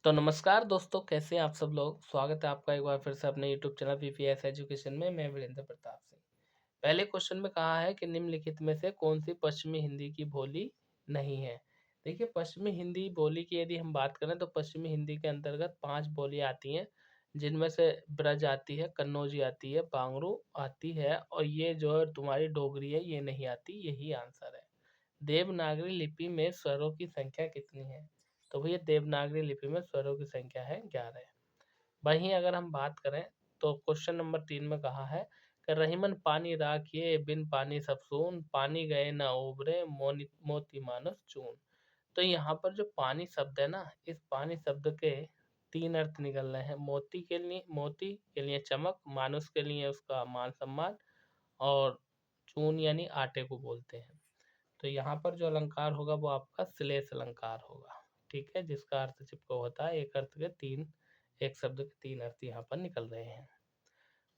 तो नमस्कार दोस्तों, कैसे हैं आप सब लोग। स्वागत है आपका एक बार फिर से अपने यूट्यूब चैनल पीपीएस एजुकेशन में। मैं वीरेंद्र प्रताप सिंह। पहले क्वेश्चन में कहा है कि निम्नलिखित में से कौन सी पश्चिमी हिंदी की बोली नहीं है। देखिए, पश्चिमी हिंदी बोली की यदि हम बात करें तो पश्चिमी हिंदी के अंतर्गत 5 बोलियां आती हैं, जिनमें से ब्रज आती है, कन्नौजी आती है, पांगरू आती है और ये जो है तुम्हारी डोगरी है, ये नहीं आती। यही आंसर है। देवनागरी लिपि में स्वरों की संख्या कितनी है? तो भैया देवनागरी लिपि में स्वरों की संख्या है 11। वहीं अगर हम बात करें तो क्वेश्चन नंबर 3 में कहा है कि रहीमन पानी राखिए बिन पानी सब सून, पानी गए न उबरे मोती मानुस चून। तो यहाँ पर जो पानी शब्द है ना, इस पानी शब्द के 3 अर्थ निकल रहे हैं। मोती के लिए चमक, मानुस के लिए उसका मान सम्मान और चून यानी आटे को बोलते हैं। तो यहाँ पर जो अलंकार होगा वो आपका श्लेष अलंकार होगा। ठीक है, जिसका अर्थ चिपको होता है। एक शब्द के 3 अर्थ यहाँ पर निकल रहे हैं।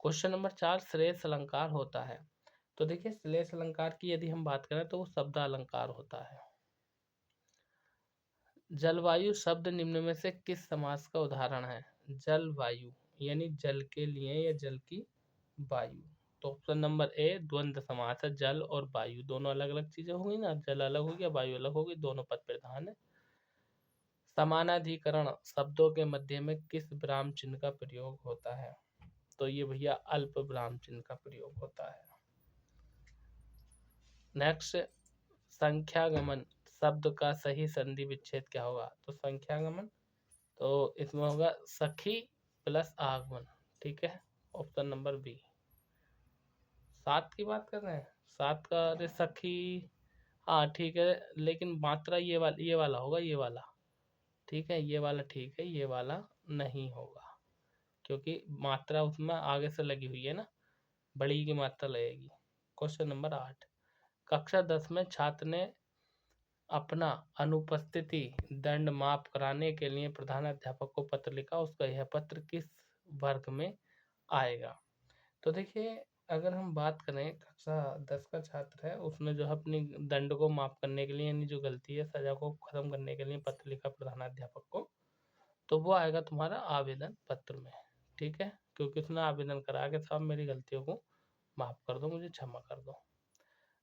क्वेश्चन नंबर 4 श्लेष अलंकार होता है। तो देखिए, श्लेष अलंकार की यदि हम बात करें तो वो शब्द अलंकार होता है। जलवायु शब्द निम्न में से किस समास का उदाहरण है? जलवायु यानी जल के लिए या जल की वायु। तो ऑप्शन नंबर ए द्वंद्व समास है। जल और वायु दोनों अलग अलग चीजें होंगी ना, जल अलग हो गया, वायु अलग होगी, दोनों पद प्रधान है। समानाधिकरण शब्दों के मध्य में किस विराम चिन्ह का प्रयोग होता है? तो ये भैया अल्प विराम चिन्ह का प्रयोग होता है। नेक्स्ट, संख्यागमन शब्द का सही संधि विच्छेद क्या होगा? तो संख्यागमन तो इसमें होगा सखी प्लस आगमन। ठीक है, ऑप्शन नंबर बी। 7 की बात कर रहे हैं, 7 का, अरे सखी, हाँ ठीक है, लेकिन मात्रा ये वाला होगा, ये वाला। ठीक है, ये वाला ठीक है, ये वाला नहीं होगा क्योंकि मात्रा उसमें आगे से लगी हुई है ना, बड़ी की मात्रा लगेगी। क्वेश्चन नंबर 8, कक्षा 10 में छात्र ने अपना अनुपस्थिति दंड माफ कराने के लिए प्रधान अध्यापक को पत्र लिखा। उसका यह पत्र किस वर्ग में आएगा? तो देखिए, अगर हम बात करें कक्षा 10 का छात्र है, उसने जो है अपनी दंड को माफ करने के लिए यानी जो गलती है सजा को खत्म करने के लिए पत्र लिखा प्रधानाध्यापक को, तो वो आएगा तुम्हारा आवेदन पत्र में। ठीक है, क्योंकि उसने आवेदन करा के साहब मेरी गलतियों को माफ कर दो, मुझे क्षमा कर दो।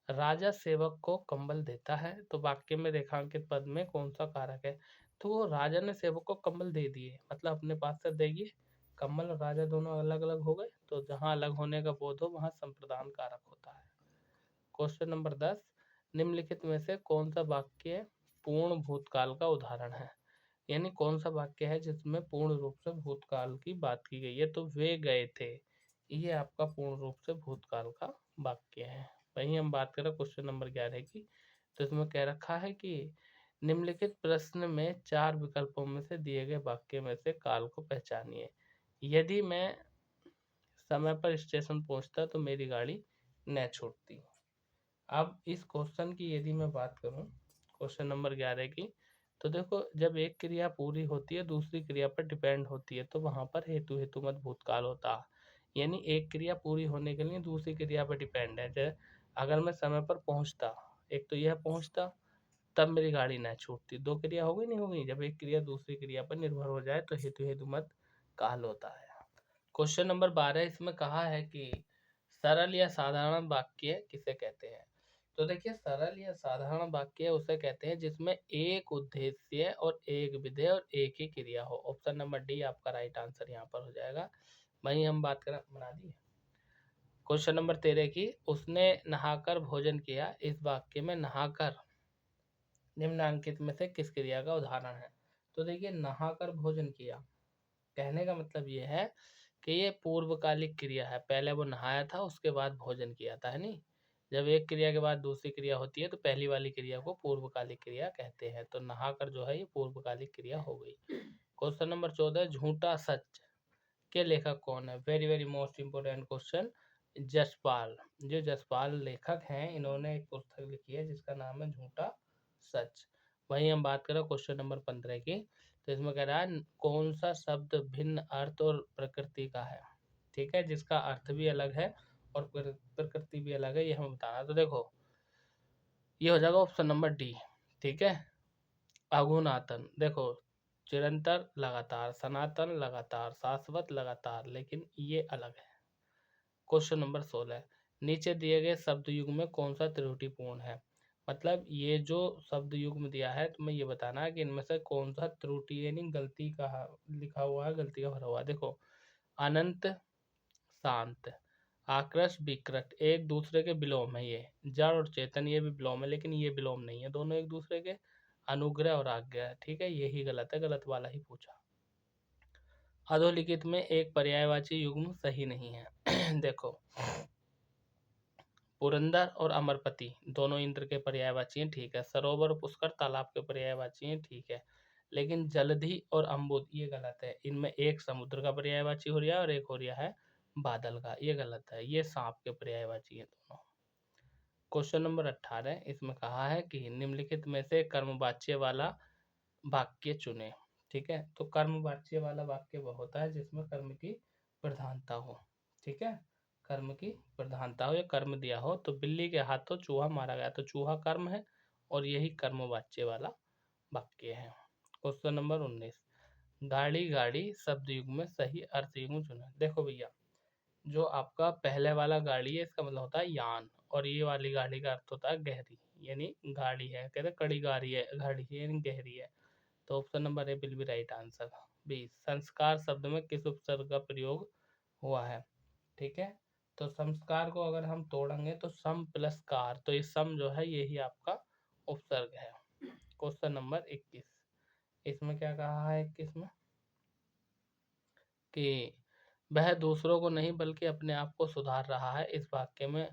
राजा सेवक को कंबल देता है, तो वाक्य में रेखांकित पद में कौन सा कारक है? तो वो राजा ने सेवक को कंबल दे दिए, मतलब अपने पास से देगी। कम्बल और राजा दोनों अलग अलग हो गए, तो जहां अलग होने का बोध हो वहां संप्रदान कारक होता है। क्वेश्चन नंबर 10, निम्नलिखित में से कौन सा वाक्य पूर्ण भूतकाल का उदाहरण है? यानी कौन सा वाक्य है जिसमें पूर्ण रूप से भूतकाल की बात की गई है? तो वे गए थे, ये आपका पूर्ण रूप से भूतकाल का वाक्य है। वहीं हम बात करें क्वेश्चन नंबर 11 की, तो इसमें कह रखा है कि निम्नलिखित प्रश्न में 4 विकल्पों में से दिए गए वाक्य में से काल को पहचानिए। यदि मैं समय पर स्टेशन पहुंचता तो मेरी गाड़ी न छूटती। अब इस क्वेश्चन की यदि मैं बात करूं, क्वेश्चन नंबर 11 की, तो देखो, जब एक क्रिया पूरी होती है दूसरी क्रिया पर डिपेंड होती है, तो वहां पर हेतु हेतुमत भूतकाल होता है। यानी एक क्रिया पूरी होने के लिए दूसरी क्रिया पर डिपेंड है। जैसे अगर मैं समय पर पहुंचता, एक तो यह पहुंचता, तब मेरी गाड़ी ना छूटती। दो क्रिया हो गई नहीं हो गई? जब एक क्रिया दूसरी क्रिया पर निर्भर हो जाए तो हेतु हेतुमत काल होता है। क्वेश्चन नंबर 12, इसमें कहा है कि सरल या साधारण वाक्य किसे कहते हैं? तो देखिए, सरल या साधारण वाक्य उसे कहते हैं जिसमें एक उद्देश्य और एक विधेय और एक ही क्रिया हो। ऑप्शन नंबर डी आपका राइट आंसर यहाँ पर हो जाएगा। वहीं हम बात करें, बना दी क्वेश्चन नंबर 13 की, उसने नहाकर भोजन किया। इस वाक्य में नहाकर निम्नांकित में से किस क्रिया का उदाहरण है? तो देखिए, नहाकर भोजन किया, कहने का मतलब ये है कि ये पूर्वकालिक क्रिया है। पहले वो नहाया था, उसके बाद भोजन किया था, है नहीं? जब एक क्रिया के बाद दूसरी क्रिया होती है तो पहली वाली क्रिया को पूर्वकालिक क्रिया कहते हैं। तो नहाकर जो है ये पूर्वकालिक क्रिया हो गई। क्वेश्चन नंबर 14, झूठा सच के लेखक कौन है? Very very most important question. Jaspal, जो जसपाल लेखक हैं, इन्होंने एक पुस्तक लिखी है जिसका नाम है झूठा सच। वहीं हम बात करें क्वेश्चन नंबर 15 की, तो इसमें कह रहा है कौन सा शब्द भिन्न अर्थ और प्रकृति का है? ठीक है, जिसका अर्थ भी अलग है और प्रकृति भी अलग है, ये हमें बताना। तो देखो, ये हो जाएगा ऑप्शन नंबर डी। ठीक है, अघुनातन। देखो, चिरंतर लगातार, सनातन लगातार, शाश्वत लगातार, लेकिन ये अलग है। क्वेश्चन नंबर 16, नीचे दिए गए शब्द युग में कौन सा त्रुटिपूर्ण है। मतलब ये जो शब्द युग्म दिया है तुम्हें ये बताना है कि इनमें से कौन सा त्रुटि यानी गलती का लिखा हुआ है, गलती का भरा हुआ है। देखो, अनंत, शांत, आकृष्ट, विकृत एक दूसरे के विलोम है। ये जड़ और चेतन ये भी विलोम है, लेकिन ये विलोम नहीं है, दोनों एक दूसरे के अनुग्रह और आज्ञा है। ठीक है, यही गलत है, गलत वाला ही पूछा। अधोलिखित में एक पर्यायवाची युग्म सही नहीं है। देखो, पुरंदर और अमरपति दोनों इंद्र के पर्यायवाची हैं, ठीक है। सरोवर और पुष्कर तालाब के पर्यायवाची हैं, ठीक है। लेकिन जलधि और अम्बुद ये गलत है। इनमें एक समुद्र का पर्यायवाची हो रहा है और एक हो रहा है बादल का, ये गलत है। ये सांप के पर्यायवाची हैं दोनों। क्वेश्चन नंबर 18, इसमें कहा है कि निम्नलिखित में से कर्मवाच्य वाला वाक्य चुने। ठीक है, तो कर्मवाच्य वाला वाक्य वह होता है जिसमें कर्म की प्रधानता हो। ठीक है, कर्म की प्रधानता हो या कर्म दिया हो। तो बिल्ली के हाथों चूहा मारा गया, तो चूहा कर्म है और यही कर्मवाच्य वाला वाक्य है। क्वेश्चन नंबर 19, गाड़ी गाड़ी शब्द युग में सही अर्थ युग्म चुने। देखो भैया, जो आपका पहले वाला गाड़ी है इसका मतलब होता है यान, और ये वाली गाड़ी का अर्थ होता है गहरी, यानी गाड़ी है, कहते हैं कड़ी गाड़ी है, गाड़ी है यानी गहरी है। तो option number A will be right answer. 20, संस्कार शब्द में किस उपसर्ग का प्रयोग हुआ है। ठीक है, तो संस्कार को अगर हम तोड़ेंगे तो सम प्लस कार, तो ये सम जो है यही आपका उपसर्ग है। क्वेश्चन नंबर 21, इसमें क्या कहा है 21 में कि वह दूसरों को नहीं बल्कि अपने आप को सुधार रहा है। इस वाक्य में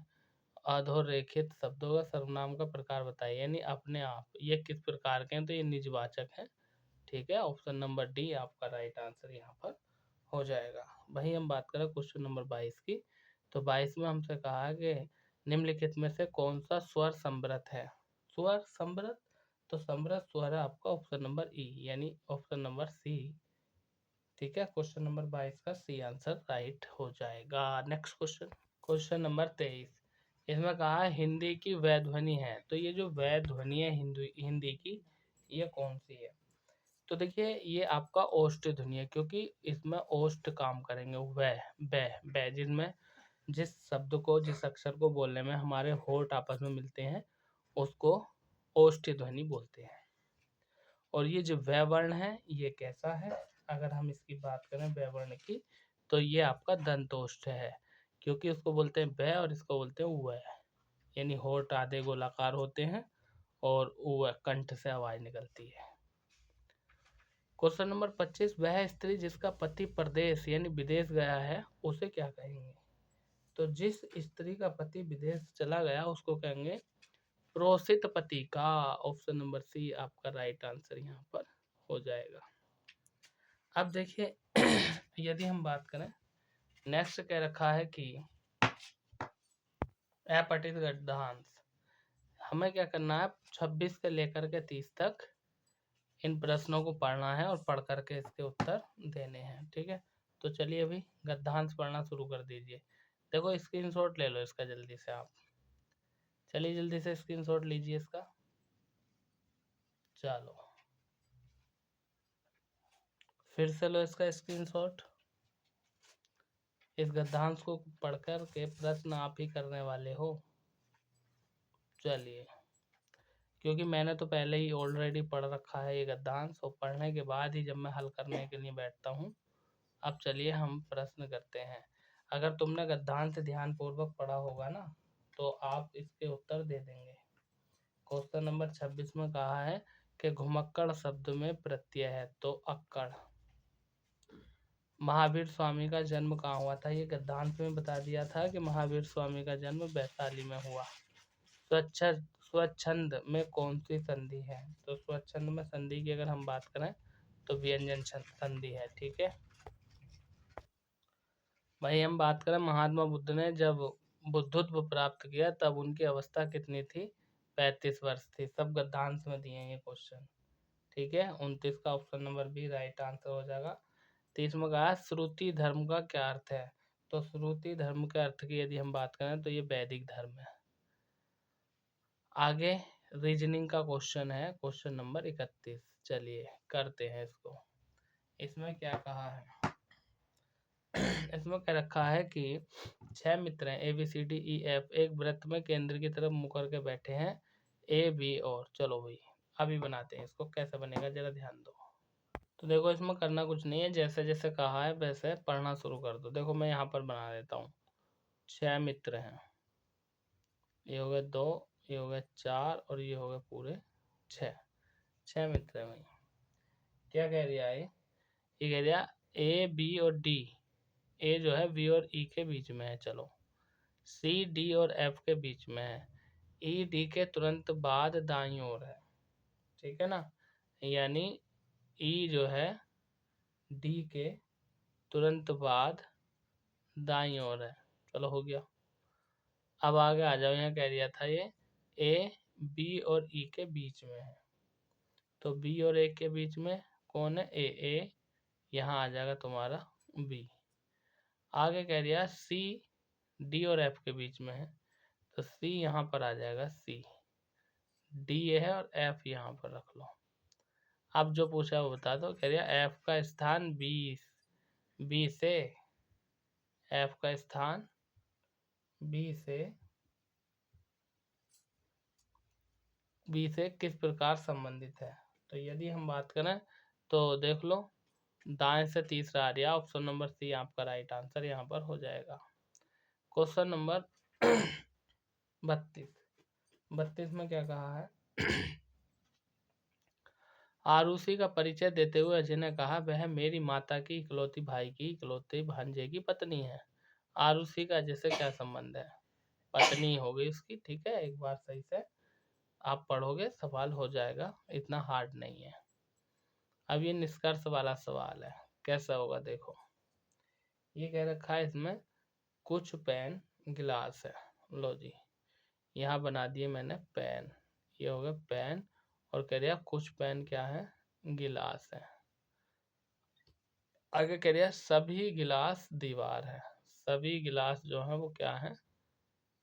अधोरेखित शब्दों का सर्वनाम का प्रकार बताइए, यानी अपने आप ये किस प्रकार के हैं, तो ये निजवाचक है। ठीक है, ऑप्शन नंबर डी आपका राइट आंसर यहाँ पर हो जाएगा। वही हम बात करें क्वेश्चन नंबर 22 की, तो 22 में हमसे कहा है कि निम्नलिखित में से कौन सा स्वर संवृत है। स्वर संवृत, तो संवृत स्वर है आपका ऑप्शन नंबर ई, यानी ऑप्शन नंबर सी। ठीक है, क्वेश्चन नंबर 22 का सी आंसर राइट हो जाएगा। नेक्स्ट क्वेश्चन, क्वेश्चन नंबर 23, इसमें कहा है हिंदी की वै ध्वनि है। तो ये जो वै ध्वनि है हिंदी की, ये कौन सी है। तो देखिए, ये आपका ओष्ठ ध्वनि है, क्योंकि इसमें ओष्ठ काम करेंगे। वै बै बै, जिसमें जिस शब्द को, जिस अक्षर को बोलने में हमारे होंठ आपस में मिलते हैं उसको ओष्ठ ध्वनि बोलते हैं। और ये जो वै वर्ण है ये कैसा है, अगर हम इसकी बात करें वै वर्ण की, तो ये आपका दंतोष्ठ है, क्योंकि उसको बोलते हैं वै और इसको बोलते हैं वै, यानी होंठ आधे गोलाकार होते हैं और वै कंठ से आवाज निकलती है। क्वेश्चन नंबर 25, वह स्त्री जिसका पति प्रदेश यानी विदेश गया है उसे क्या कहेंगे। तो जिस स्त्री का पति विदेश चला गया उसको कहेंगे प्रोसित पति का। ऑप्शन नंबर सी आपका राइट आंसर यहाँ पर हो जाएगा। अब देखिए, यदि हम बात करें, नेक्स्ट कह रखा है कि अपठित गद्यांश, हमें क्या करना है 26 से लेकर के 30 तक इन प्रश्नों को पढ़ना है और पढ़ करके इसके उत्तर देने हैं। ठीक है, तो चलिए अभी गद्यांश पढ़ना शुरू कर दीजिए। देखो, स्क्रीनशॉट ले लो इसका जल्दी से आप, चलिए जल्दी से स्क्रीनशॉट लीजिए इसका। चलो, फिर से लो इसका स्क्रीनशॉट। इस गद्यांश को पढ़कर के प्रश्न आप ही करने वाले हो। चलिए, क्योंकि मैंने तो पहले ही ऑलरेडी पढ़ रखा है ये गद्यांश, और पढ़ने के बाद ही जब मैं हल करने के लिए बैठता हूँ। अब चलिए हम प्रश्न करते हैं। अगर तुमने गद्यांश ध्यानपूर्वक पढ़ा होगा ना तो आप इसके उत्तर दे देंगे। क्वेश्चन नंबर 26 में कहा है कि घुमक्कड़ शब्द में प्रत्यय है, तो अक्कड़। महावीर स्वामी का जन्म कहाँ हुआ था, ये गद्यांश में बता दिया था कि महावीर स्वामी का जन्म वैशाली में हुआ। स्वच्छंद में कौन सी संधि है, तो स्वच्छंद में संधि की अगर हम बात करें तो व्यंजन संधि है। ठीक है भाई, हम बात करें महात्मा बुद्ध ने जब बुद्धत्व प्राप्त किया तब उनकी अवस्था कितनी थी, 35 वर्ष थी। सब गद्यांश में दिए हैं ये क्वेश्चन। ठीक है, 29 का option number B right answer हो जाएगा। 30 में कहा श्रुति धर्म का क्या अर्थ है, तो श्रुति धर्म के अर्थ की यदि हम बात करें तो ये वैदिक धर्म है। आगे रीजनिंग का क्वेश्चन है, क्वेश्चन नंबर 31। चलिए करते हैं इसको। इसमें क्या कहा है, इसमें क्या रखा है कि 6 मित्र हैं ABCDEF एक वृत्त में केंद्र की तरफ मुँह करके बैठे हैं AB और। चलो भाई अभी बनाते हैं इसको, कैसे बनेगा जरा ध्यान दो। तो देखो इसमें करना कुछ नहीं है, जैसे जैसे कहा है वैसे पढ़ना शुरू कर दो। देखो मैं यहाँ पर बना देता हूँ। 6 मित्र हैं, ये हो गए 2, ये हो गए 4 और ये हो गए पूरे 6। 6 मित्र हैं भाई। क्या कह रहा है ये कह रहा A B और D। A जो है B और E के बीच में है, चलो। C D और F के बीच में है। E D के तुरंत बाद दाईं ओर है, ठीक है ना। यानी E जो है D के तुरंत बाद दाईं ओर है। चलो हो गया। अब आगे आ जाओ, यहाँ कह दिया था ये A B और E के बीच में है, तो B और A के बीच में कौन है, A यहाँ आ जाएगा तुम्हारा B। आगे कह दिया C D और F के बीच में है, तो C यहाँ पर आ जाएगा C, D ये है और F यहाँ पर रख लो। अब जो पूछा वो बता दो। कह दिया F का स्थान B से, F का स्थान B से किस प्रकार संबंधित है। तो यदि हम बात करें तो देख लो, दाएं से तीसरा आ रहा, ऑप्शन नंबर C आपका राइट आंसर यहाँ पर हो जाएगा। क्वेश्चन नंबर 32 में क्या कहा है आरुषि का परिचय देते हुए अजय ने कहा वह मेरी माता की इकलौती भाई की इकलौते भांजे की पत्नी है। आरुषि का अजय से क्या संबंध है, पत्नी हो गई उसकी, ठीक है। एक बार सही से आप पढ़ोगे सवाल हो जाएगा, इतना हार्ड नहीं है। अब ये निष्कर्ष वाला सवाल है, कैसा होगा देखो। ये कह रखा है इसमें कुछ पेन गिलास है, लो जी यहाँ बना दिए मैंने पेन, ये हो गया पेन, और कह रहा कुछ पेन क्या है, गिलास है। आगे कह रहा सभी गिलास दीवार है, सभी गिलास जो है वो क्या है,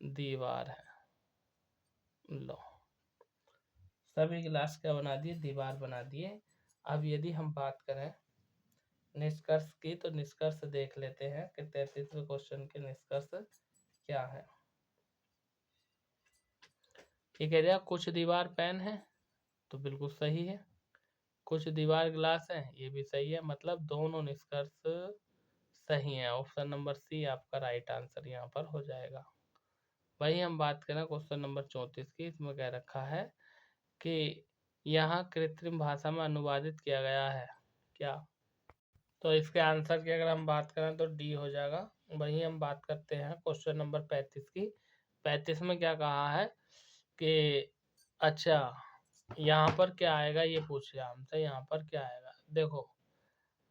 दीवार है। लो सभी गिलास क्या बना दिए, दीवार बना दिए। अब यदि हम बात करें निष्कर्ष की, तो निष्कर्ष देख लेते हैं कि 33वें क्वेश्चन के निष्कर्ष क्या है। ये कह रहा कुछ दीवार पेन है, तो बिल्कुल सही है। कुछ दीवार गिलास है, ये भी सही है, मतलब दोनों निष्कर्ष सही है। ऑप्शन नंबर C आपका राइट आंसर यहाँ पर हो जाएगा। वही हम बात करें क्वेश्चन नंबर 34 की, इसमें कह रखा है कि यहाँ कृत्रिम भाषा में अनुवादित किया गया है क्या। तो इसके आंसर की अगर हम बात करें तो D हो जाएगा। वही हम बात करते हैं क्वेश्चन नंबर 35 की। 35 में क्या कहा है कि अच्छा यहाँ पर क्या आएगा, ये पूछ लिया हमसे, यहाँ पर क्या आएगा। देखो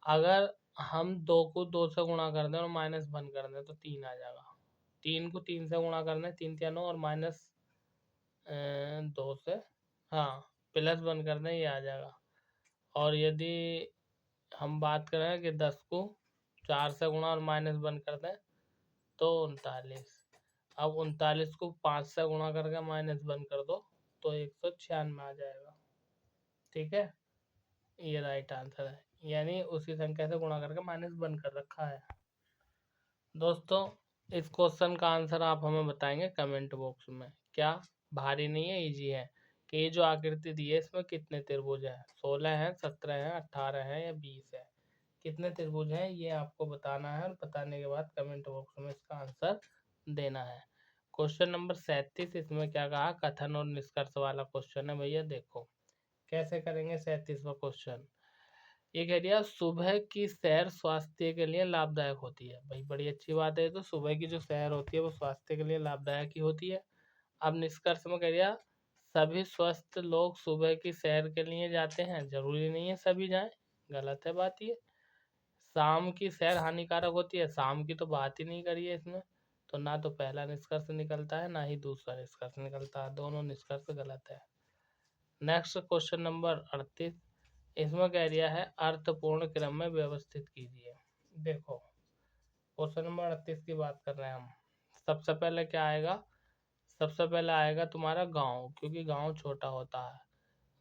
अगर हम 2 को 2 से गुणा कर दें और -1 कर दें तो 3 आ जाएगा। 3 को 3 से गुणा कर दें, 3 3 9 और -2 से, हाँ +1 कर दें, ये आ जाएगा। और यदि हम बात करें कि 10 को 4 से गुणा और -1 कर दें तो 39। अब 39 को 5 से गुणा करके -1 कर दो तो 196 आ जाएगा, ठीक है। ये राइट आंसर है, यानी उसी संख्या से गुणा करके -1 कर रखा है। दोस्तों इस क्वेश्चन का आंसर आप हमें बताएंगे कमेंट बॉक्स में। क्या भारी नहीं है, इजी है। कि ये जो आकृति दी है इसमें कितने त्रिभुज हैं, 16 हैं, 17 हैं, 18 हैं या 20 है, कितने त्रिभुज हैं ये आपको बताना है। और बताने के बाद कमेंट बॉक्स में इसका आंसर देना है। क्वेश्चन नंबर 37 इसमें क्या कहा, कथन और निष्कर्ष वाला क्वेश्चन है भैया। देखो कैसे करेंगे 37वां क्वेश्चन। ये कह दिया सुबह की सैर स्वास्थ्य के लिए लाभदायक होती है। भाई बड़ी अच्छी बात है, तो सुबह की जो सैर होती है वो स्वास्थ्य के लिए लाभदायक ही होती है। अब निष्कर्ष में कह दिया सभी स्वस्थ लोग सुबह की सैर के लिए जाते हैं, जरूरी नहीं है सभी जाएं, गलत है बात ये। शाम की सैर हानिकारक होती है, शाम की तो बात ही नहीं करी है इसमें, तो ना तो पहला निष्कर्ष निकलता है ना ही दूसरा निष्कर्ष निकलता है, दोनों निष्कर्ष गलत है। नेक्स्ट क्वेश्चन नंबर 38 इसमें कह दिया है अर्थपूर्ण क्रम में व्यवस्थित कीजिए। देखो क्वेश्चन नंबर 38 की बात कर रहे हैं हम। सबसे पहले क्या आएगा, सबसे पहले आएगा तुम्हारा गांव, क्योंकि गांव छोटा होता है।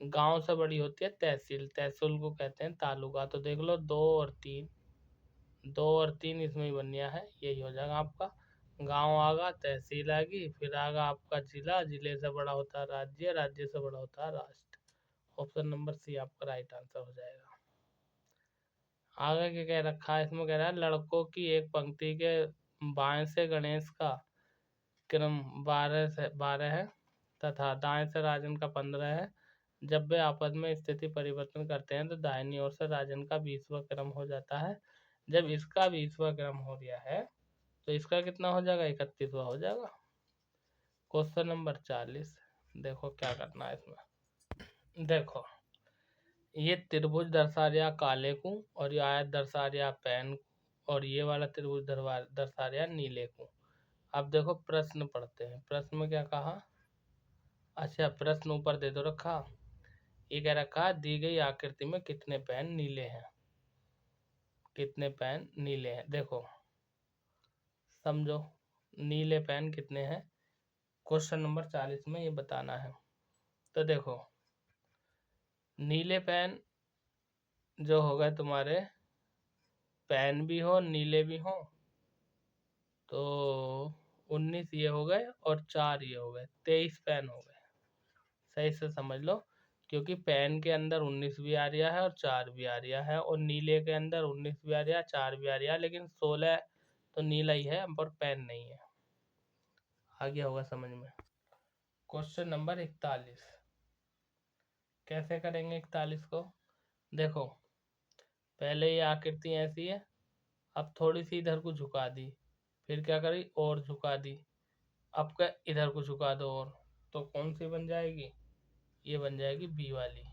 गांव से बड़ी होती है तहसील, तहसील को कहते हैं तालुका। तो देख लो 2 और 3 इसमें ही बन गया है, यही हो जाएगा आपका। गांव आगा, तहसील आगी, फिर आगा आपका जिला, जिले से बड़ा होता है राज्य, राज्य से बड़ा होता है राष्ट्र। ऑप्शन नंबर सी आपका राइट आंसर हो जाएगा। आगे क्या कह रखा है इसमें, कह रहा है लड़कों की एक पंक्ति के बाएं से गणेश का क्रम 12 है तथा दाएं से राजन का 15 है। जब वे आपस में स्थिति परिवर्तन करते हैं तो दाहिनी ओर से राजन का 20वां क्रम हो जाता है। जब इसका 20वां क्रम हो गया है तो इसका कितना हो जाएगा, 31वां हो जाएगा। क्वेश्चन नंबर 40, देखो क्या करना है इसमें। देखो ये त्रिभुज दर्शा रहा काले को, और ये आयत दर्शा रहा पैन को, और ये वाला त्रिभुज दर्शा रहा नीले को। अब देखो प्रश्न पढ़ते हैं, प्रश्न में क्या कहा। अच्छा प्रश्न ऊपर दे दो रखा, ये कह रखा दी गई आकृति में कितने पेन नीले हैं, कितने पेन नीले हैं। देखो समझो नीले पेन कितने हैं, क्वेश्चन नंबर 40 में ये बताना है। तो देखो नीले पेन जो हो गए तुम्हारे, पेन भी हो नीले भी हो, तो 19 ये हो गए और 4 ये हो गए, 23 पेन हो गए। सही से समझ लो, क्योंकि पेन के अंदर 19 भी आ रहा है और 4 भी आ रहा है, और नीले के अंदर 19 भी आ रहा है 4 भी आ रहा है, लेकिन 16 तो नीला ही है पर पेन नहीं है। आ गया होगा समझ में। क्वेश्चन नंबर 41, कैसे करेंगे 41 को। देखो पहले ये आकृति ऐसी है, अब थोड़ी सी इधर को झुका दी, फिर क्या करी और झुका दी, अब क्या इधर को झुका दो और, तो कौन सी बन जाएगी, ये बन जाएगी बी वाली।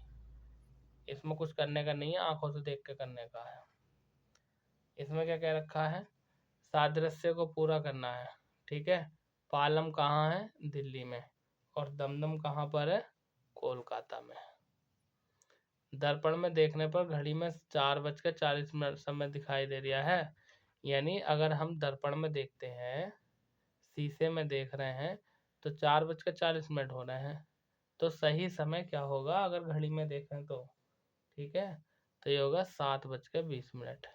इसमें कुछ करने का नहीं है, आंखों से देख के करने का है। इसमें क्या कह रखा है, सादृश्य को पूरा करना है, ठीक है। पालम कहाँ है, दिल्ली में, और दमदम कहाँ पर है, कोलकाता में। दर्पण में देखने पर घड़ी में 4:40 समय दिखाई दे रहा है, यानी अगर हम दर्पण में देखते हैं, शीशे में देख रहे हैं, तो 4:40 हो रहे हैं। तो सही समय क्या होगा अगर घड़ी में देखें तो, ठीक है, तो ये होगा 7:20।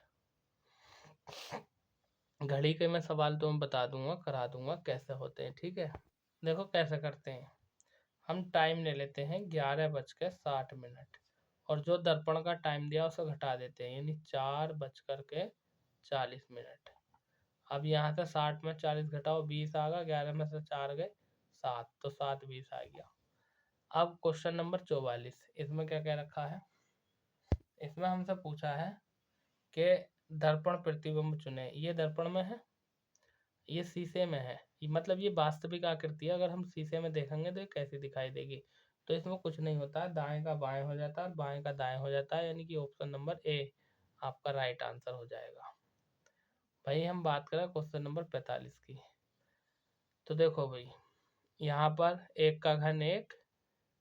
घड़ी के मैं सवाल तो मैं बता दूंगा, करा दूंगा कैसे होते हैं, ठीक है। देखो कैसे करते हैं, हम टाइम ले लेते हैं 11:60, और जो दर्पण का टाइम दिया उसे घटा देते हैं, यानी 4:40। अब यहाँ से 60 में 40 घटाओ 20 आ गया, 11 में से 4 गए 7, तो 7:20 आ गया। अब क्वेश्चन नंबर 44, इसमें क्या क्या रखा है, इसमें हमसे पूछा है कि दर्पण प्रतिबिंब चुने। ये दर्पण में है, ये शीशे में है, मतलब ये वास्तविक आकृति है, अगर हम शीशे में देखेंगे तो ये कैसी दिखाई देगी। तो इसमें कुछ नहीं होता है, दाएं का बाएं हो जाता है, बाएं का दाएं हो जाता है, यानी कि ऑप्शन नंबर ए आपका राइट आंसर हो जाएगा। भाई हम बात करें क्वेश्चन नंबर 45 की, तो देखो भाई यहाँ पर 1 का घन 1,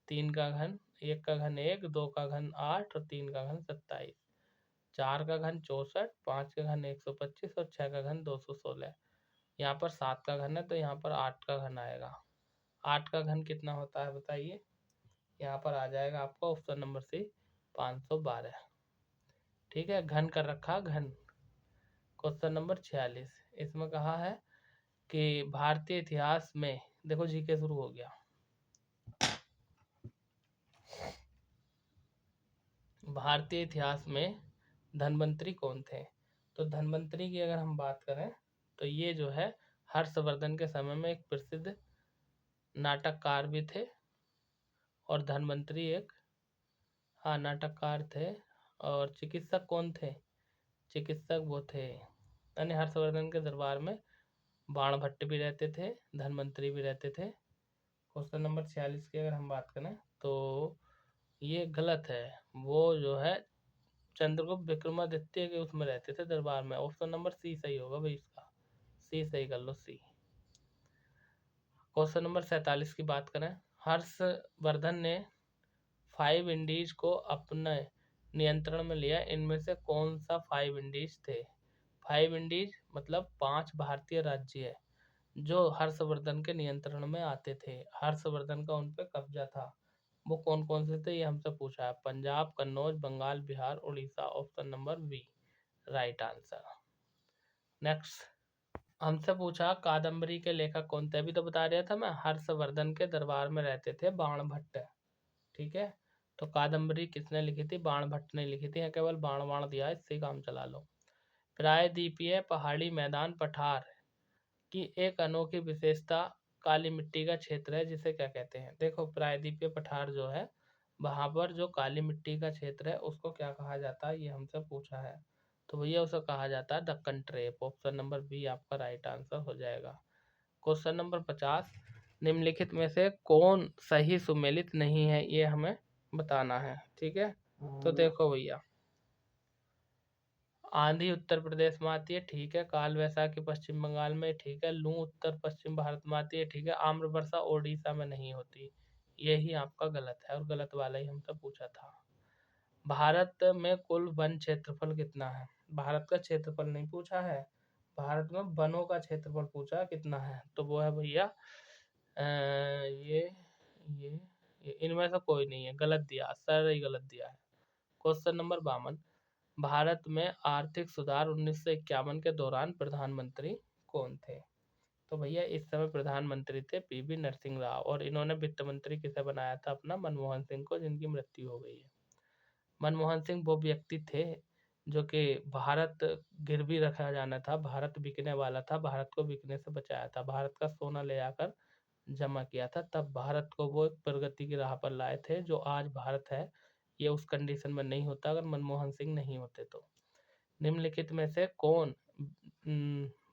3 का घन, 1 का घन 1, 2 का घन 8 और 3 का घन 27, 4 का घन 64, 5 का घन 125 और 6 का घन 216। यहाँ पर 7 का घन है तो यहाँ पर 8 का घन आएगा। 8 का घन कितना होता है बताइए, यहाँ पर आ जाएगा आपका ऑप्शन नंबर सी 512। ठीक है, घन कर रखा घन। क्वेश्चन नंबर 46, इसमें कहा है कि भारतीय इतिहास में, देखो जीके शुरू हो गया। भारतीय इतिहास में धन्वंतरी कौन थे। तो धन्वंतरी की अगर हम बात करें तो ये जो है हर्षवर्धन के समय में एक प्रसिद्ध नाटककार भी थे, और धन्वंतरी एक, हाँ नाटककार थे। और चिकित्सक कौन थे, चिकित्सक वो थे, यानी हर्षवर्धन के दरबार में बाणभट्ट भी रहते थे, धन्वंतरी भी रहते थे। क्वेश्चन नंबर 46 की अगर हम बात करें तो ये गलत है, वो जो है चंद्रगुप्त विक्रमादित्य के उसमें रहते थे दरबार में। ऑप्शन नंबर सी सही होगा भाई, इसका सी सही कर लो, सी। क्वेश्चन नंबर 47 की बात करें, हर्षवर्धन ने 5 इंडीज को अपने नियंत्रण में लिया, इनमें से कौन सा 5 इंडीज थे। 5 इंडीज मतलब 5 भारतीय राज्य है जो हर्षवर्धन के नियंत्रण में आते थे, हर्षवर्धन का उन पर कब्जा था। वो कौन कौन से थे ये हमसे पूछा है। Punjab, Kannauj, Bengal, Bihar, Orissa. Option number B right answer. Next हमसे पूछा कादम्बरी के लेखक कौन थे। अभी तो बता रहा था मैं, हर्षवर्धन के दरबार में रहते थे बाणभट्ट। ठीक है, तो कादम्बरी किसने लिखी थी? बाणभट्ट ने लिखी थी। केवल बाण बाण दिया है, इससे काम चला लो। प्रायद्वीपीय पहाड़ी मैदान पठार की एक अनोखी विशेषता काली मिट्टी का क्षेत्र है, जिसे क्या कहते हैं? देखो, प्रायद्वीपीय पठार जो है, वहां पर जो काली मिट्टी का क्षेत्र है उसको क्या कहा जाता है, ये हमसे पूछा है। तो भैया उसे कहा जाता है Deccan trap. Option number B आपका राइट आंसर हो जाएगा। क्वेश्चन नंबर 50, निम्नलिखित में से कौन सही सुमेलित नहीं है, ये हमें बताना है। ठीक है, तो देखो भैया, आंधी उत्तर प्रदेश में आती है, ठीक है। काल वैसाखी पश्चिम बंगाल में, ठीक है। लू उत्तर पश्चिम भारत में आती है, ठीक है। आम्र वर्षा ओडिशा में नहीं होती। यही आपका गलत है, और गलत वाला ही हमसे पूछा था। भारत में कुल वन क्षेत्रफल कितना है? भारत का क्षेत्रफल नहीं पूछा है, भारत में वनों का क्षेत्रफल पूछा है कितना है। तो वो है भैया ये इनमें से कोई नहीं है, गलत दिया, सर ही गलत दिया है। क्वेश्चन नंबर 52, भारत में आर्थिक सुधार 1951 के दौरान प्रधानमंत्री कौन थे? तो भैया इस समय प्रधानमंत्री थे पीवी नरसिंह राव, और इन्होंने वित्त मंत्री किसे बनाया था? अपना मनमोहन सिंह को, जिनकी मृत्यु हो गई है। मनमोहन सिंह वो व्यक्ति थे जो कि भारत गिरवी रखा जाना था, भारत बिकने वाला था, भारत को बिकने से बचाया था, भारत का सोना ले आकर जमा किया था, तब भारत को वो एक प्रगति की राह पर लाए थे। जो आज भारत है, ये उस कंडीशन में नहीं होता अगर मनमोहन सिंह नहीं होते तो। निम्नलिखित में से कौन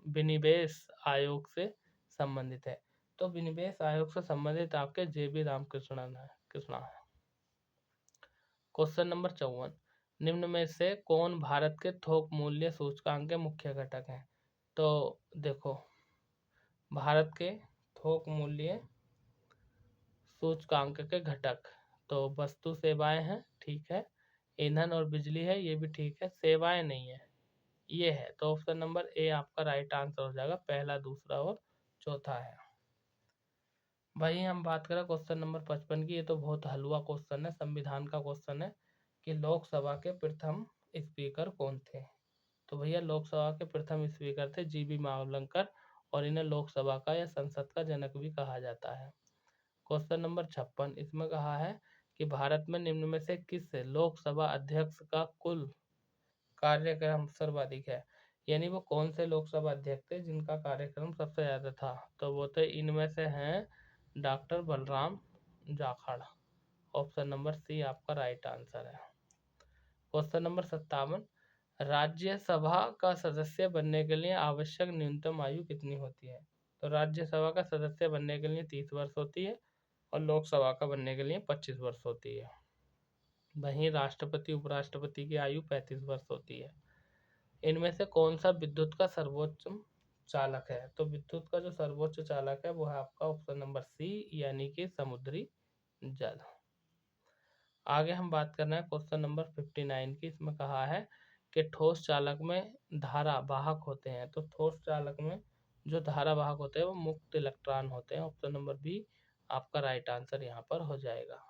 विनिवेश आयोग से संबंधित है? तो विनिवेश आयोग से संबंधित आपके जेबी रामकृष्णन है, कृष्णा है। क्वेश्चन नंबर 54, निम्न में से कौन भारत के थोक मूल्य सूचकांक के मुख्य घटक हैं? तो देखो, भारत के थोक मूल्य सूचकांक के घटक, तो वस्तु सेवाएं हैं, ठीक है। ईंधन और बिजली है, ये भी ठीक है। सेवाएं नहीं है, ये है। तो ऑप्शन नंबर ए आपका राइट आंसर हो जाएगा। पहला, दूसरा और चौथा है। वही हम बात करें क्वेश्चन नंबर 55 की, ये तो बहुत हलवा क्वेश्चन है, संविधान का क्वेश्चन है कि लोकसभा के प्रथम स्पीकर कौन थे? तो भैया लोकसभा के प्रथम स्पीकर थे जीबी मावलंकर, और इन्हें लोकसभा का या संसद का जनक भी कहा जाता है। क्वेश्चन नंबर 56, इसमें कहा है कि भारत में निम्न में से किस लोकसभा अध्यक्ष का कुल कार्यक्रम सर्वाधिक है? यानी वो कौन से लोकसभा अध्यक्ष थे जिनका कार्यक्रम सबसे ज्यादा था? तो वो थे, इनमें से हैं doctor Balram Jakhar. Option number C आपका राइट आंसर है। क्वेश्चन नंबर 57, राज्यसभा का सदस्य बनने के लिए आवश्यक न्यूनतम आयु कितनी होती है? तो राज्यसभा का सदस्य बनने के लिए 30 वर्ष होती है, और लोकसभा का बनने के लिए 25 वर्ष होती है। वहीं राष्ट्रपति उपराष्ट्रपति की आयु 35 वर्ष होती है। इनमें से कौन सा विद्युत का सर्वोच्च चालक है? तो विद्युत का जो सर्वोच्च चालक है वो है आपका ऑप्शन नंबर सी, यानी कि समुद्री जल। आगे हम बात कर रहे हैं क्वेश्चन नंबर 59 की। इसमें कहा है कि ठोस चालक में धारा वाहक होते हैं। तो ठोस चालक में जो धारा वाहक होते हैं वो मुक्त इलेक्ट्रॉन होते हैं। ऑप्शन नंबर बी आपका राइट आंसर यहाँ पर हो जाएगा।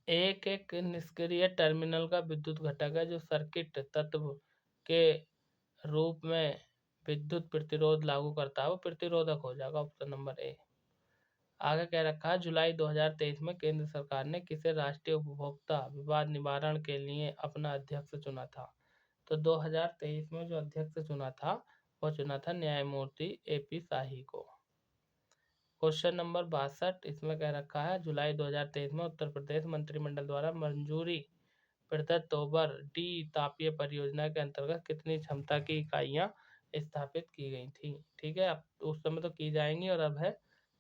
एक एक निष्क्रिय टर्मिनल का विद्युत घटक है जो सर्किट तत्व के रूप में विद्युत प्रतिरोध लागू करता है, वो प्रतिरोधक हो जाएगा। Option number A. आगे कह रखा है, जुलाई 2023 में केंद्र सरकार ने किसे राष्ट्रीय उपभोक्ता विवाद निवारण के लिए अपना अध्यक्ष चुना था? तो 2023 में जो अध्यक्ष चुना था वो चुना था न्यायमूर्ति AP शाही को। क्वेश्चन नंबर 62, इसमें कह रखा है, जुलाई 2023 में उत्तर प्रदेश मंत्रिमंडल द्वारा मंजूरी प्रदत्त ओवर डी तापीय परियोजना के अंतर्गत कितनी क्षमता की इकाइयां स्थापित की गई थी? ठीक है, अब उस समय तो की जाएंगी और अब है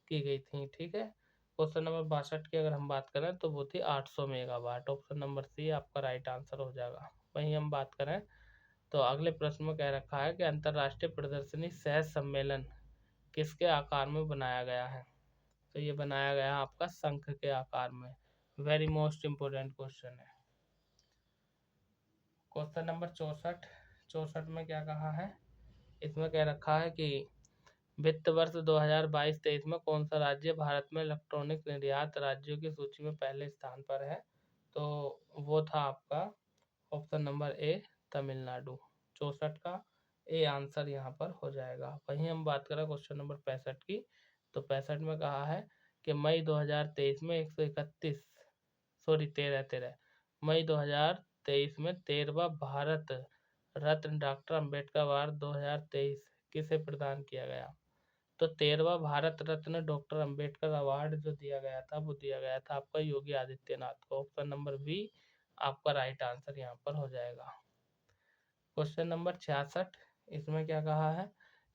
की गई थी। ठीक है, क्वेश्चन नंबर 62 की अगर हम बात करें तो वो थी 800 मेगावाट। ऑप्शन नंबर सी आपका राइट आंसर हो जाएगा। वहीं हम बात करें तो अगले प्रश्न में कह रखा है कि अंतर्राष्ट्रीय प्रदर्शनी सह सम्मेलन किसके आकार में बनाया गया है? तो ये बनाया गया आपका शंख के आकार में। वेरी मोस्ट इम्पोर्टेंट क्वेश्चन है। क्वेश्चन नंबर 64 में क्या कहा है? इसमें कह रखा है कि वित्त वर्ष 2022-23 में कौन सा राज्य भारत में इलेक्ट्रॉनिक निर्यात राज्यों की सूची में पहले स्थान पर है? तो वो था आपका ऑप्शन नंबर ए तमिलनाडु। 64 का ए आंसर यहाँ पर हो जाएगा। वहीं हम बात करें क्वेश्चन नंबर 65 की, तो 65 में कहा है कि मई 2023 में 131 सॉरी 13 मई 2023 में 13वां भारत रत्न डॉक्टर अंबेडकर अवार्ड 2023 किसे प्रदान किया गया? तो 13वां भारत रत्न डॉक्टर अंबेडकर अवार्ड जो दिया गया था वो दिया गया था आपका योगी आदित्यनाथ को। ऑप्शन नंबर बी आपका राइट आंसर यहाँ पर हो जाएगा। क्वेश्चन नंबर 66, इसमें क्या कहा है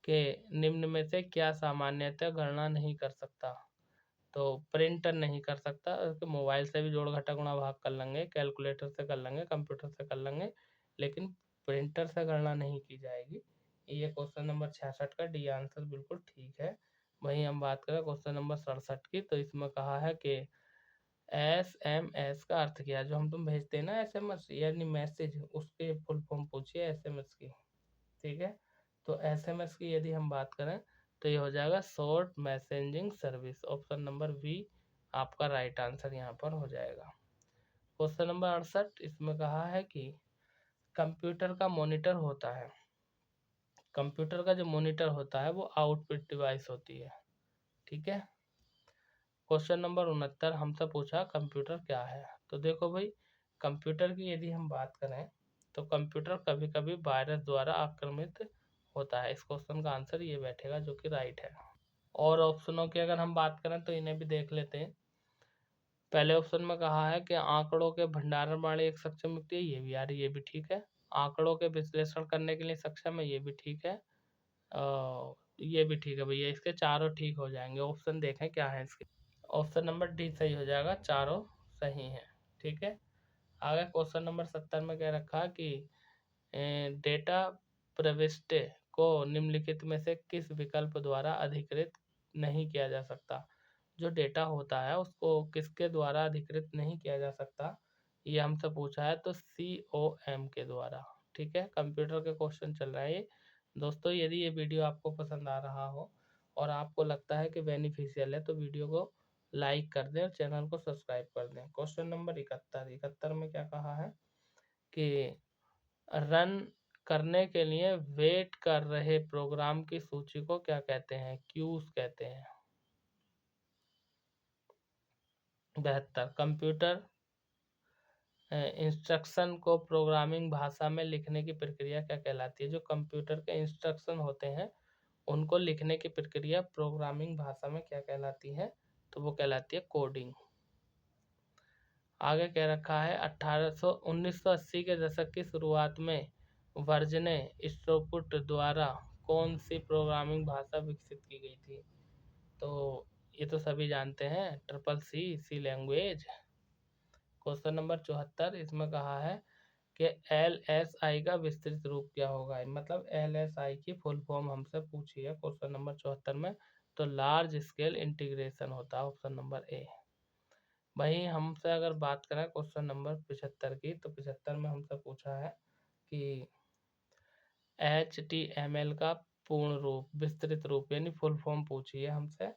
कि निम्न में से क्या सामान्यतः गणना नहीं कर सकता? तो प्रिंटर नहीं कर सकता, तो मोबाइल से भी जोड़ घटा गुणा भाग कर लेंगे, कैलकुलेटर से कर लेंगे, कंप्यूटर से कर लेंगे, लेकिन प्रिंटर से गणना नहीं की जाएगी। ये क्वेश्चन नंबर 66 का डी आंसर बिल्कुल ठीक है। वहीं हम बात करें क्वेश्चन नंबर 67 की, तो इसमें कहा है कि SMS का अर्थ क्या है? जो हम तुम भेजते हैं ना SMS यानी मैसेज, उसके फुल फॉर्म पूछिए SMS की। ठीक है, तो SMS की यदि हम बात करें तो ये हो जाएगा short messaging service. Option number B आपका राइट आंसर यहाँ पर हो जाएगा। क्वेश्चन नंबर 68, इसमें कहा है कि कंप्यूटर का मॉनिटर होता है, कंप्यूटर का जो मॉनिटर होता है वो आउटपुट डिवाइस होती है। ठीक है, क्वेश्चन नंबर 69 हमसे पूछा कंप्यूटर क्या है? तो देखो भाई, कंप्यूटर की यदि हम बात करें तो कंप्यूटर कभी कभी वायरस द्वारा आक्रमित होता है। इस क्वेश्चन का आंसर ये बैठेगा जो कि राइट है। और ऑप्शनों की अगर हम बात करें तो इन्हें भी देख लेते हैं। पहले ऑप्शन में कहा है कि आंकड़ों के भंडारण वाली एक सक्षम व्यक्ति है, ये भी यार ये भी ठीक है। आंकड़ों के विश्लेषण करने के लिए सक्षम है, ये भी ठीक है। ये भी ठीक है भैया, इसके चारों ठीक हो जाएंगे। ऑप्शन देखें क्या है इसके। ऑप्शन नंबर डी सही हो जाएगा, चारों सही हैं। ठीक है, आगे क्वेश्चन नंबर 70 में क्या रखा कि डेटा प्रविष्टि को निम्नलिखित में से किस विकल्प द्वारा अधिकृत नहीं किया जा सकता? जो डेटा होता है उसको किसके द्वारा अधिकृत नहीं किया जा सकता, ये हमसे पूछा है, तो COM के द्वारा। ठीक है, कंप्यूटर के क्वेश्चन चल रहा है ये। दोस्तों यदि ये वीडियो आपको पसंद आ रहा हो और आपको लगता है कि बेनिफिशियल है तो वीडियो को लाइक कर दें और चैनल को सब्सक्राइब कर दें। क्वेश्चन नंबर 71 में क्या कहा है कि रन करने के लिए वेट कर रहे प्रोग्राम की सूची को क्या कहते हैं? क्यूज कहते हैं। 72 कंप्यूटर इंस्ट्रक्शन को प्रोग्रामिंग भाषा में लिखने की प्रक्रिया क्या कहलाती है? जो कंप्यूटर के इंस्ट्रक्शन होते हैं उनको लिखने की प्रक्रिया प्रोग्रामिंग भाषा में क्या कहलाती है? तो वो कहलाती है कोडिंग। आगे कह रखा है 1980 के दशक की शुरुआत में वर्जने स्ट्रोपुट द्वारा कौन सी प्रोग्रामिंग भाषा विकसित की गई थी? तो ये तो सभी जानते हैं, सी लैंग्वेज। क्वेश्चन नंबर 74, इसमें कहा है कि LSI का विस्तृत रूप क्या होगा? मतलब LSI की फुल फॉर्म हमसे पूछी है क्वेश्चन नंबर 74 में, तो लार्ज स्केल इंटीग्रेशन होता है। Option number A. वहीं हमसे अगर बात करें क्वेश्चन नंबर 75 की, तो 75 में हमसे पूछा है कि HTML का पूर्ण रूप विस्तृत रूप यानी फुल फॉर्म पूछी है हमसे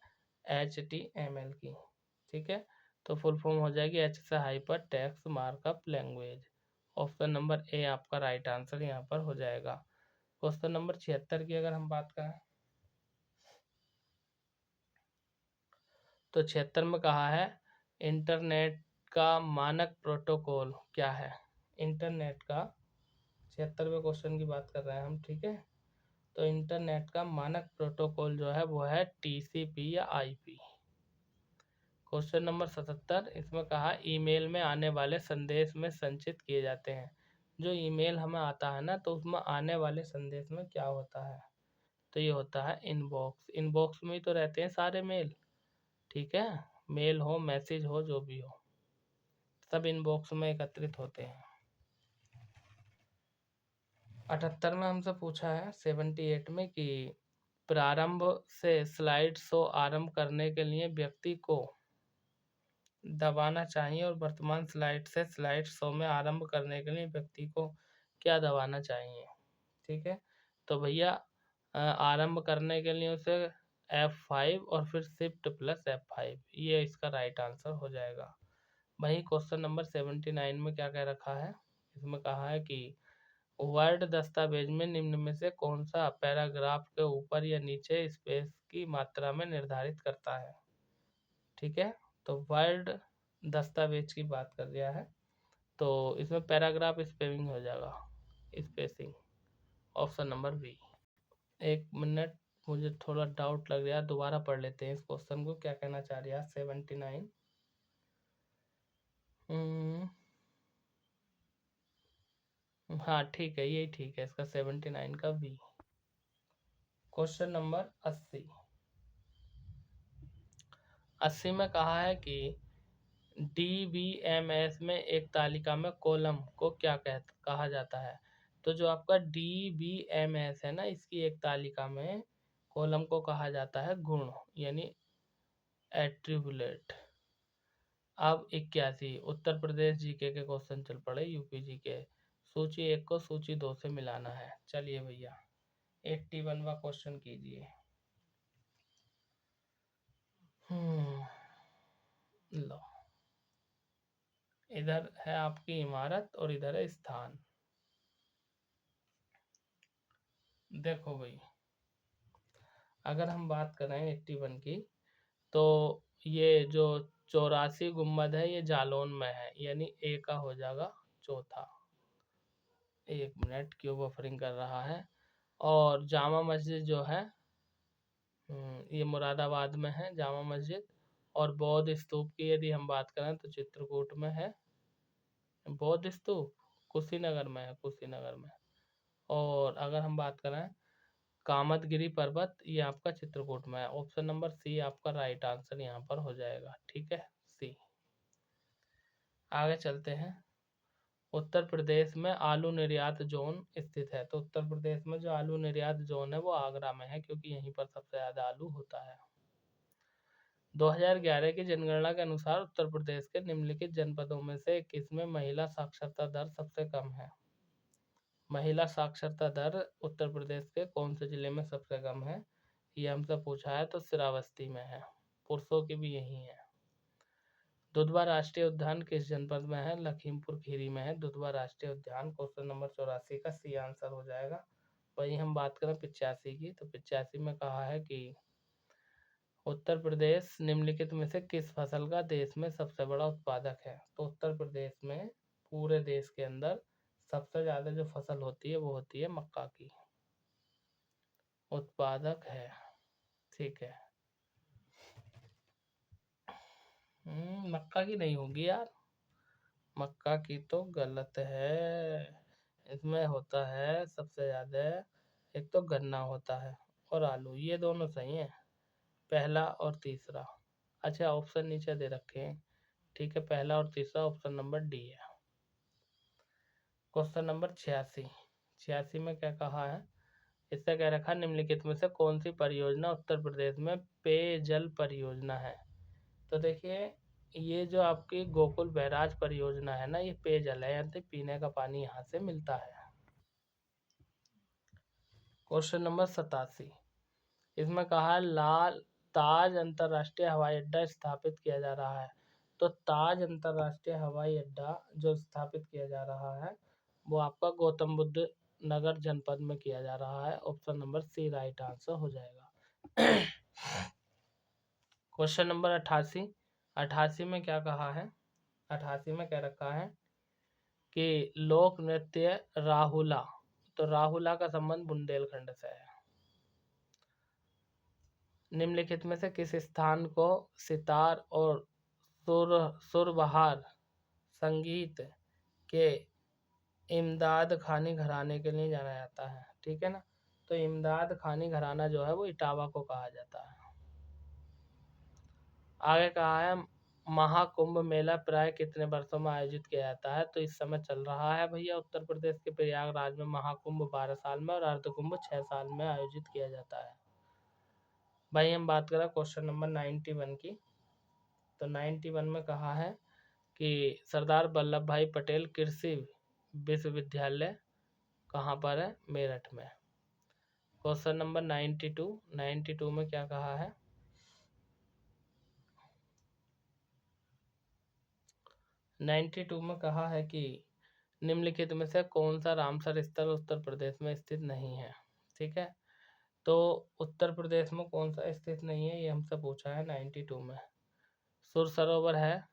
HTML की। ठीक है, तो फुल फॉर्म हो जाएगी H से hyper text markup language. Option number A आपका राइट आंसर यहाँ पर हो जाएगा। क्वेश्चन नंबर 76 की अगर हम बात करें तो 76 में कहा है इंटरनेट का मानक प्रोटोकॉल क्या है? इंटरनेट का 76वें क्वेश्चन की बात कर रहे हैं हम। ठीक है, तो इंटरनेट का मानक प्रोटोकॉल जो है वो है TCP या IP। क्वेश्चन नंबर 77, इसमें कहा ईमेल में आने वाले संदेश में संचित किए जाते हैं। जो ईमेल हमें आता है ना तो उसमें आने वाले संदेश में क्या होता है? तो ये होता है इनबॉक्स। इनबॉक्स में ही तो रहते हैं सारे मेल। ठीक है, मेल हो मैसेज हो जो भी हो सब इनबॉक्स में एकत्रित होते हैं। 78 में हमसे पूछा है 78 में कि प्रारंभ से स्लाइड शो आरंभ करने के लिए व्यक्ति को दबाना चाहिए और वर्तमान स्लाइड से स्लाइड शो में आरंभ करने के लिए व्यक्ति को क्या दबाना चाहिए? ठीक है, तो भैया आरंभ करने के लिए उसे F5 और फिर शिफ्ट प्लस F5, ये इसका राइट आंसर हो जाएगा। वही क्वेश्चन नंबर 79 में क्या कह रखा है, इसमें कहा है कि वर्ड दस्तावेज में निम्न में से कौन सा पैराग्राफ के ऊपर या नीचे स्पेस की मात्रा में निर्धारित करता है। ठीक है, तो वर्ड दस्तावेज की बात कर दिया है, तो इसमें पैराग्राफ स्पेलिंग हो जाएगा स्पेसिंग, ऑप्शन नंबर बी। एक मिनट, मुझे थोड़ा डाउट लग रहा है, दोबारा पढ़ लेते हैं इस क्वेश्चन को, क्या कहना चाह रही है 79। हाँ ठीक है, यही ठीक है इसका 79 का बी। क्वेश्चन नंबर 80 में कहा है कि DBMS में एक तालिका में कॉलम को क्या कहा जाता है। तो जो आपका DBMS है ना, इसकी एक तालिका में कॉलम को कहा जाता है गुण, यानी एट्रीब्यूट। अब 81 उत्तर प्रदेश जीके के क्वेश्चन चल पड़े, यूपी जी के। सूची 1 को सूची 2 से मिलाना है। चलिए भैया 81वां क्वेश्चन कीजिए। लो, इधर है आपकी इमारत और इधर है स्थान। देखो भाई, अगर हम बात करें 81 की, तो ये जो 84 गुम्बद है ये जालौन में है, यानी ए का हो जाएगा चौथा। एक मिनट, क्यों बफरिंग कर रहा है। और जामा मस्जिद जो है ये मुरादाबाद में है जामा मस्जिद। और बौद्ध स्तूप की यदि हम बात करें तो चित्रकूट में है बौद्ध स्तूप, कुशीनगर में है, कुशीनगर में। और अगर हम बात करें कामतगिरी पर्वत, ये आपका चित्रकूट में है। ऑप्शन नंबर सी आपका राइट आंसर यहाँ पर हो जाएगा। ठीक है, सी। आगे चलते हैं। उत्तर प्रदेश में आलू निर्यात जोन स्थित है। तो उत्तर प्रदेश में जो आलू निर्यात जोन है वो आगरा में है, क्योंकि यहीं पर सबसे ज़्यादा आलू होता है। 2011 की जनगणना के अनुसार उत्तर प्रदेश के निम्नलिखित जनपदों में से किसमें महिला साक्षरता दर सबसे कम है। महिला साक्षरता दर उत्तर प्रदेश के कौन से जिले में सबसे कम है, ये हमसे पूछा है। तो श्रावस्ती में है, पुरुषों की भी यही है। दुधवा राष्ट्रीय उद्यान किस जनपद में है, लखीमपुर खीरी में है दुधवा राष्ट्रीय उद्यान। क्वेश्चन नंबर 84 का सी आंसर हो जाएगा। वही हम बात करें 85 की, तो 85 में कहा है कि उत्तर प्रदेश निम्नलिखित में से किस फसल का देश में सबसे बड़ा उत्पादक है। तो उत्तर प्रदेश में पूरे देश के अंदर सबसे ज़्यादा जो फसल होती है वो होती है मक्का की, उत्पादक है। ठीक है, मक्का की नहीं होगी यार, मक्का की तो गलत है। इसमें होता है सबसे ज़्यादा, एक तो गन्ना होता है और आलू, ये दोनों सही हैं, पहला और तीसरा। अच्छा, ऑप्शन नीचे दे रखे हैं। ठीक है, पहला और तीसरा ऑप्शन नंबर डी है। Question number 86। 86 में क्या कहा है, इससे कह रखा है निम्नलिखित में से कौन सी परियोजना उत्तर प्रदेश में पेयजल परियोजना है। तो देखिए, ये जो आपकी गोकुल बैराज परियोजना है ना, ये पेयजल है, यानी पीने का पानी यहाँ से मिलता है। क्वेश्चन नंबर 87, इसमें कहा है लाल ताज अंतरराष्ट्रीय हवाई अड्डा स्थापित किया जा रहा है। तो ताज अंतरराष्ट्रीय हवाई अड्डा जो स्थापित किया जा रहा है वो आपका गौतम बुद्ध नगर जनपद में किया जा रहा है। Option number C right answer हो जाएगा। Question number 88। 88 में क्या कहा है, 88 में क्या रखा है कि लोक नृत्य राहुला, तो राहुला का संबंध बुंदेलखंड से है। निम्नलिखित में से किस स्थान को सितार और सुरबहार संगीत के इमदाद खानी घराने के लिए जाना जाता है। ठीक है ना, तो इमदाद खानी घराना जो है वो इटावा को कहा जाता है। आगे कहा है महाकुंभ मेला प्राय कितने वर्षों में आयोजित किया जाता है। तो इस समय चल रहा है भैया उत्तर प्रदेश के प्रयागराज में महाकुंभ 12 साल में और अर्धकुंभ 6 साल में आयोजित किया जाता है। भाई हम बात करें क्वेश्चन नंबर 91 की, तो 91 में कहा है कि सरदार वल्लभ भाई पटेल कृषि विश्वविद्यालय कहाँ पर है, मेरठ में। क्वेश्चन नंबर 92 में क्या कहा है? 92 में कहा है कि निम्नलिखित में से कौन सा रामसर स्थल उत्तर प्रदेश में स्थित नहीं है। ठीक है, तो उत्तर प्रदेश में कौन सा स्थित नहीं है ये हमसे पूछा है 92 में। सुर सरोवर है,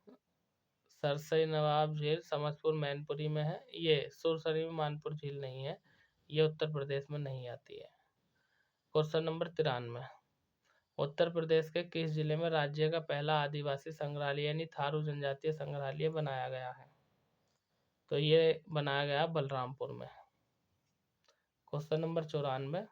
सरसई नवाब झील समस्तपुर मैनपुरी में है। ये सुरसरी में मानपुर झील नहीं है, ये उत्तर प्रदेश में नहीं आती है। क्वेश्चन नंबर 93, उत्तर प्रदेश के किस जिले में राज्य का पहला आदिवासी संग्रहालय यानी थारू जनजातीय संग्रहालय बनाया गया है? तो ये बनाया गया बलरामपुर में। क्वेश्चन नंबर 94,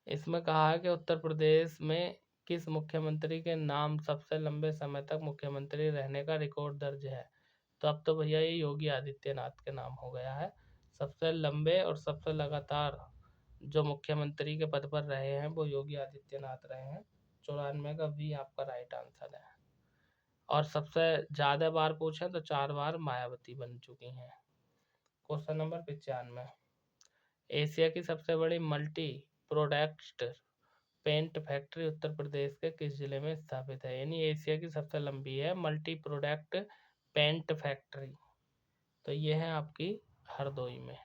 इसमें कहा है कि उत्तर प्रदेश में किस मुख्यमंत्री के नाम सबसे लंबे समय तक मुख्यमंत्री रहने का रिकॉर्ड दर्ज है? तो अब तो भैया ये योगी आदित्यनाथ के नाम हो गया है। सबसे लंबे और सबसे लगातार जो मुख्यमंत्री के पद पर रहे हैं वो योगी आदित्यनाथ रहे हैं। 94 का बी आपका राइट आंसर है। और सबसे ज्यादा बार पूछे तो 4 बार मायावती बन चुकी हैं। क्वेश्चन नंबर 95, एशिया की सबसे बड़ी multi product paint factory Uttar Pradesh के किस जिले में स्थापित है? यानी एशिया की सबसे लंबी है मल्टी प्रोडक्ट पेंट फैक्ट्री, तो ये है आपकी हरदोई में।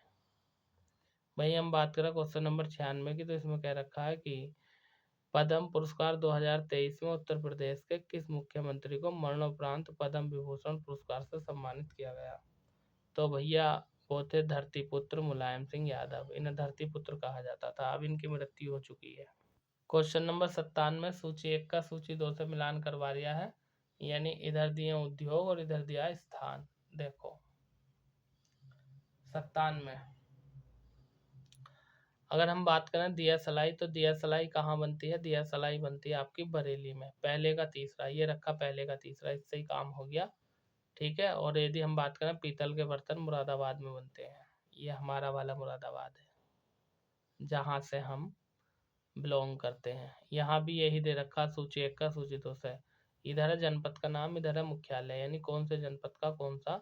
वही हम बात करें क्वेश्चन नंबर 96 की, तो इसमें कह रखा है कि पद्म पुरस्कार 2023 में उत्तर प्रदेश के किस मुख्यमंत्री को मरणोपरांत पद्म विभूषण पुरस्कार से सम्मानित किया गया? तो भैया वो थे धरती पुत्र मुलायम सिंह यादव। इन्हें धरती पुत्र कहा जाता था, अब इनकी मृत्यु हो चुकी है। क्वेश्चन नंबर 97, सूची 1 का सूची 2 से मिलान करवा दिया है, यानी इधर दिए उद्योग और इधर दिया स्थान। देखो 97, अगर हम बात करें दिया सलाई, तो दिया सलाई कहाँ बनती है? दिया सलाई बनती है आपकी बरेली में। पहले का तीसरा, ये रखा पहले का तीसरा, इससे ही काम हो गया। ठीक है, और यदि हम बात करें पीतल के बर्तन मुरादाबाद में बनते हैं। ये हमारा वाला मुरादाबाद है जहाँ से हम बिलोंग करते हैं। यहाँ भी यही दे रखा सूची 1 का सूची 2 से। इधर है जनपद का नाम, इधर है मुख्यालय, यानी कौन से जनपद का कौन सा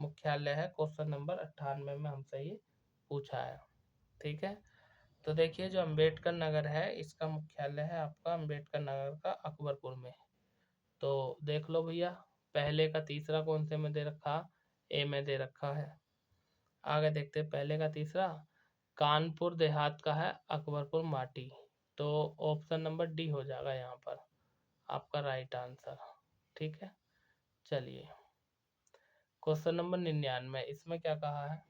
मुख्यालय है। क्वेश्चन नंबर 98 में हमसे ये पूछा है। ठीक है, तो देखिए जो अंबेडकर नगर है इसका मुख्यालय है आपका अंबेडकर नगर का अकबरपुर में। तो देख लो भैया, पहले का तीसरा कौन से में दे रखा? ए में दे रखा है। आगे देखते हैं पहले का तीसरा, कानपुर देहात का है अकबरपुर माटी, तो ऑप्शन नंबर डी हो जाएगा यहाँ पर आपका राइट आंसर। ठीक है, चलिए क्वेश्चन नंबर 99, इसमें क्या कहा है?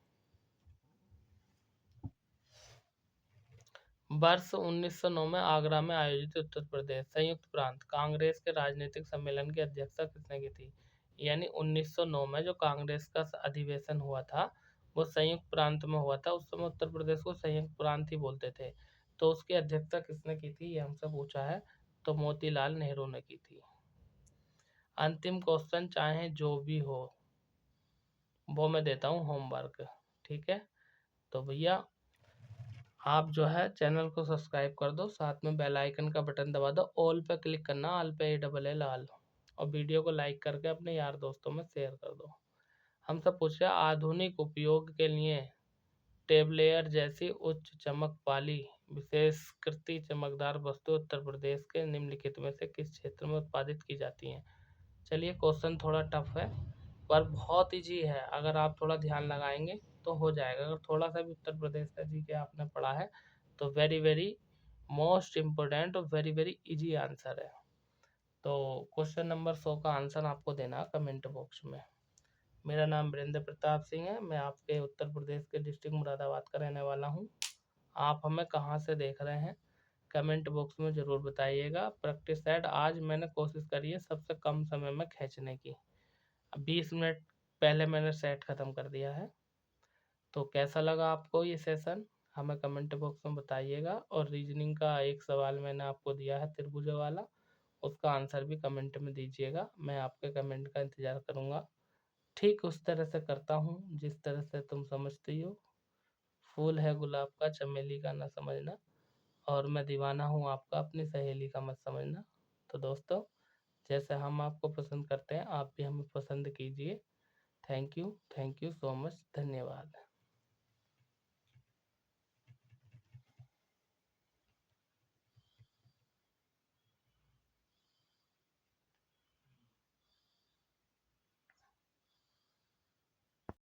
वर्ष 1909 में आगरा में आयोजित उत्तर प्रदेश संयुक्त प्रांत कांग्रेस के राजनीतिक सम्मेलन की अध्यक्षता किसने की थी? यानी 1909 में जो कांग्रेस का अधिवेशन हुआ था वो संयुक्त प्रांत में हुआ था। उस समय उत्तर प्रदेश को संयुक्त प्रांत ही बोलते थे। तो उसकी अध्यक्षता किसने की थी ये हमसे पूछा है, तो मोतीलाल नेहरू ने की थी। अंतिम क्वेश्चन चाहे जो भी हो वो मैं देता हूँ होमवर्क। ठीक है, तो भैया आप जो है चैनल को सब्सक्राइब कर दो, साथ में बेल आइकन का बटन दबा दो, ऑल पे क्लिक करना, ऑल पे ALL ऑल, और वीडियो को लाइक करके अपने यार दोस्तों में शेयर कर दो। हम सब पूछ रहे हैं आधुनिक उपयोग के लिए टेबलेयर जैसी उच्च चमक वाली विशेषकृति चमकदार वस्तु उत्तर प्रदेश के निम्नलिखित में से किस क्षेत्र में उत्पादित की जाती हैं? चलिए क्वेश्चन थोड़ा टफ है पर बहुत ईजी है, अगर आप थोड़ा ध्यान लगाएंगे तो हो जाएगा। अगर थोड़ा सा भी उत्तर प्रदेश का जी के आपने पढ़ा है तो वेरी वेरी मोस्ट इम्पोर्टेंट और वेरी वेरी इजी आंसर है। तो क्वेश्चन नंबर 100 का आंसर आपको देना कमेंट बॉक्स में। मेरा नाम वीरेंद्र प्रताप सिंह है, मैं आपके उत्तर प्रदेश के डिस्ट्रिक्ट मुरादाबाद का रहने वाला हूँ। आप हमें कहाँ से देख रहे हैं कमेंट बॉक्स में ज़रूर बताइएगा। प्रैक्टिस सेट आज मैंने कोशिश करी है सबसे कम समय में खींचने की, 20 मिनट पहले मैंने सेट ख़त्म कर दिया है। तो कैसा लगा आपको ये सेशन हमें कमेंट बॉक्स में बताइएगा। और रीजनिंग का एक सवाल मैंने आपको दिया है त्रिभुज वाला, उसका आंसर भी कमेंट में दीजिएगा, मैं आपके कमेंट का इंतज़ार करूँगा। ठीक उस तरह से करता हूँ जिस तरह से तुम समझती हो। फूल है गुलाब का चमेली का ना समझना, और मैं दीवाना हूँ आपका अपनी सहेली का मत समझना। तो दोस्तों जैसे हम आपको पसंद करते हैं आप भी हमें पसंद कीजिए। थैंक यू सो मच, धन्यवाद।